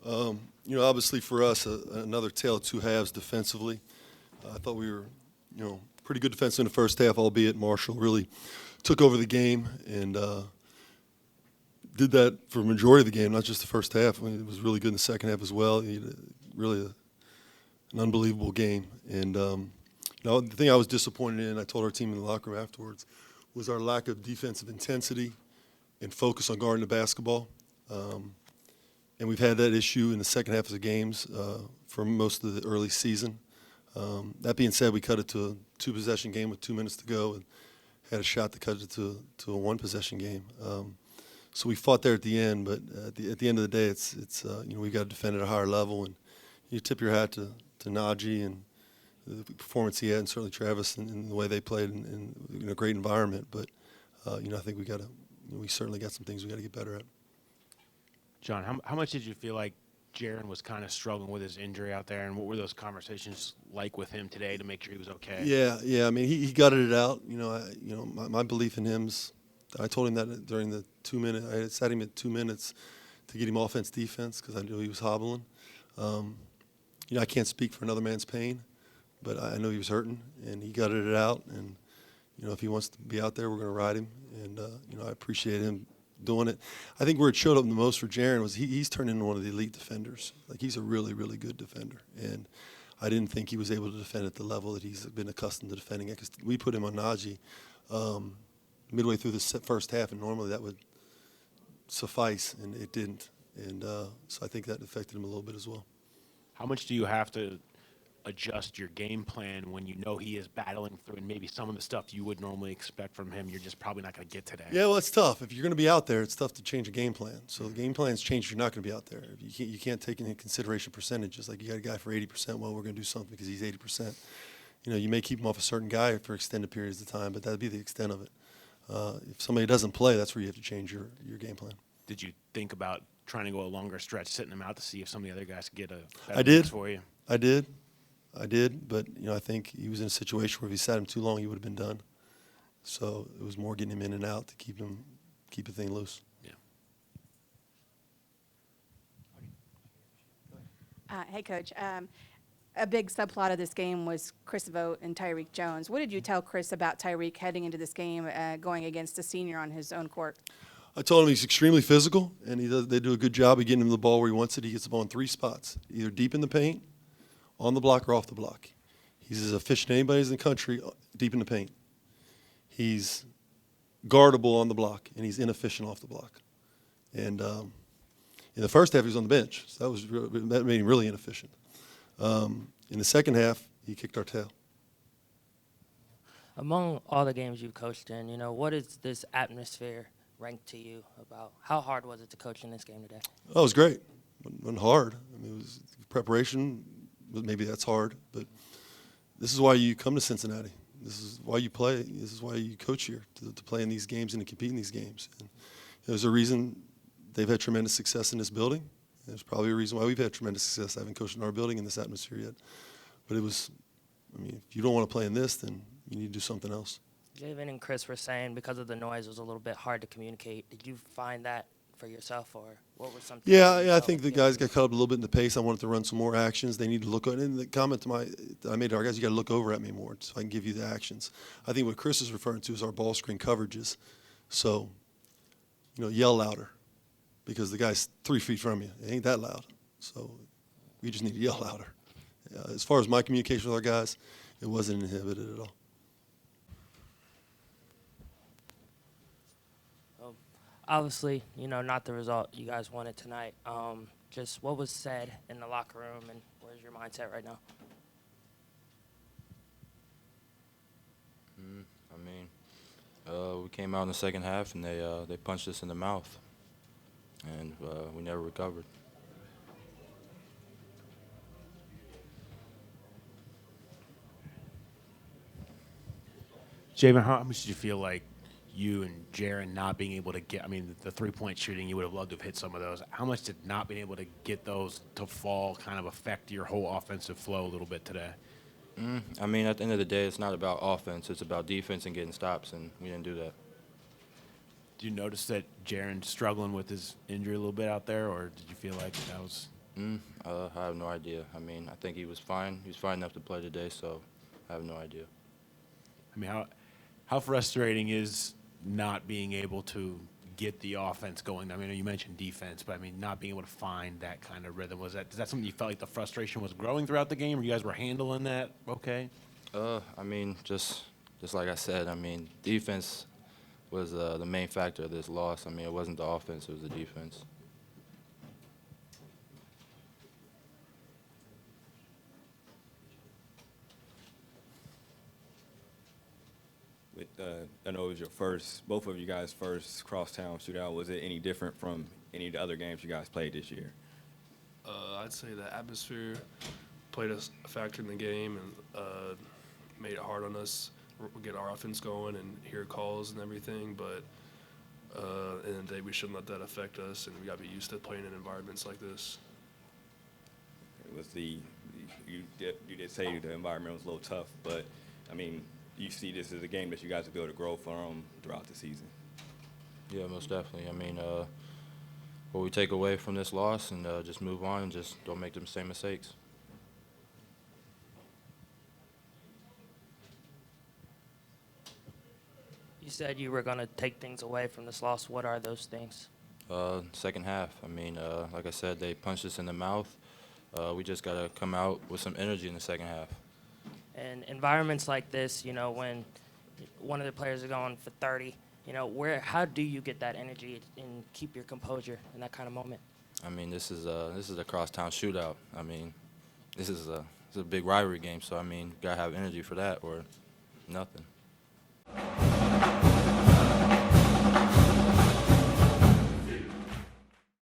Obviously for us, another tale of two halves defensively. I thought we were, pretty good defense in the first half, albeit Marshall really took over the game and did that for the majority of the game, not just the first half. I mean, it was really good in the second half as well. He had an unbelievable game. And the thing I was disappointed in, I told our team in the locker room afterwards, was our lack of defensive intensity and focus on guarding the basketball. And we've had that issue in the second half of the games for most of the early season. That being said, we cut it to a two-possession game with 2 minutes to go and had a shot to cut it to a one-possession game. So we fought there at the end, but at the end of the day, it's we got to defend at a higher level, and you tip your hat to Najee and the performance he had, and certainly Travis and the way they played in a great environment. But I think we certainly got some things we got to get better at. John, how much did you feel like Jaevin was kind of struggling with his injury out there, and what were those conversations like with him today to make sure he was okay? Yeah. I mean, he gutted it out. My belief in him's. I told him that during the 2 minute. I sat him at 2 minutes to get him offense defense because I knew he was hobbling. I can't speak for another man's pain, but I know he was hurting, and he gutted it out. And if he wants to be out there, we're going to ride him. And I appreciate him doing it. I think where it showed up the most for Jaevin was he's turned into one of the elite defenders. Like, he's a really, really good defender. And I didn't think he was able to defend at the level that he's been accustomed to defending at, because we put him on Najee midway through the first half, and normally that would suffice, and it didn't. And so I think that affected him a little bit as well. How much do you have to adjust your game plan when you know he is battling through, and maybe some of the stuff you would normally expect from him, you're just probably not going to get today? Yeah, well, it's tough. If you're going to be out there, it's tough to change a game plan. So the game plan's changed if you're not going to be out there. You can't take into consideration percentages. Like, you got a guy for 80%, well, we're going to do something because he's 80%. You may keep him off a certain guy for extended periods of time, but that'd be the extent of it. If somebody doesn't play, that's where you have to change your game plan. Did you think about trying to go a longer stretch, sitting him out to see if some of the other guys could get a better mix for you? I did, but I think he was in a situation where if he sat him too long, he would have been done. So it was more getting him in and out to keep the thing loose. Yeah. Hey, Coach. A big subplot of this game was Chris Vogt and Tyreek Jones. What did you tell Chris about Tyreek heading into this game, going against a senior on his own court? I told him he's extremely physical, and they do a good job of getting him the ball where he wants it. He gets the ball in 3 spots, either deep in the paint, on the block, or off the block. He's as efficient as anybody in the country deep in the paint. He's guardable on the block, and he's inefficient off the block. And in the first half, he was on the bench, so that made him really inefficient. In the second half, he kicked our tail. Among all the games you've coached in, what is this atmosphere rank to you about? How hard was it to coach in this game today? Oh, it was great. It wasn't hard. I mean, it was preparation. Maybe that's hard, but this is why you come to Cincinnati. This is why you play. This is why you coach here, to play in these games and to compete in these games. And there's a reason they've had tremendous success in this building. There's probably a reason why we've had tremendous success. I haven't coached in our building in this atmosphere yet. But if you don't want to play in this, then you need to do something else. Jaevin and Chris were saying because of the noise, it was a little bit hard to communicate. Did you find that for yourself, or what were some things? Yeah, I think the guys got caught up a little bit in the pace. I wanted to run some more actions. They need to look at it. And the comment that I made to our guys, you got to look over at me more so I can give you the actions. I think what Chris is referring to is our ball screen coverages. So, yell louder, because the guy's 3 feet from you. It ain't that loud. So we just need to yell louder. As far as my communication with our guys, it wasn't inhibited at all. Obviously, not the result you guys wanted tonight. Just what was said in the locker room, and where's your mindset right now? We came out in the second half, and they punched us in the mouth, and we never recovered. Jaevin, how much did you feel like you and Jaevin not being able to get, the three-point shooting, you would have loved to have hit some of those. How much did not being able to get those to fall kind of affect your whole offensive flow a little bit today? At the end of the day, it's not about offense. It's about defense and getting stops, and we didn't do that. Did you notice that Jaevin struggling with his injury a little bit out there, or did you feel like that was I have no idea. I mean, I think he was fine. He was fine enough to play today, so I have no idea. I mean, how frustrating is not being able to get the offense going? I mean, you mentioned defense, but I mean, not being able to find that kind of rhythm. Is that something you felt like the frustration was growing throughout the game, or you guys were handling that okay? I mean, just like I said, I mean, defense was the main factor of this loss. I mean, it wasn't the offense, it was the defense. With, I know it was your first, both of you guys' first crosstown shootout. Was it any different from any of the other games you guys played this year? I'd say the atmosphere played a factor in the game and made it hard on us to get our offense going and hear calls and everything. But at the end of the day, we shouldn't let that affect us, and we got to be used to playing in environments like this. It was you did say the environment was a little tough, but I mean, you see this as a game that you guys will be able to grow from throughout the season. Yeah, most definitely. I mean, what we take away from this loss and just move on and just don't make the same mistakes. You said you were going to take things away from this loss. What are those things? Second half. I mean, like I said, they punched us in the mouth. We just got to come out with some energy in the second half. And environments like this, you know, when one of the players is going for 30, you know, how do you get that energy and keep your composure in that kind of moment? I mean, this is a crosstown shootout. I mean, this is a big rivalry game, so I mean, gotta have energy for that or nothing.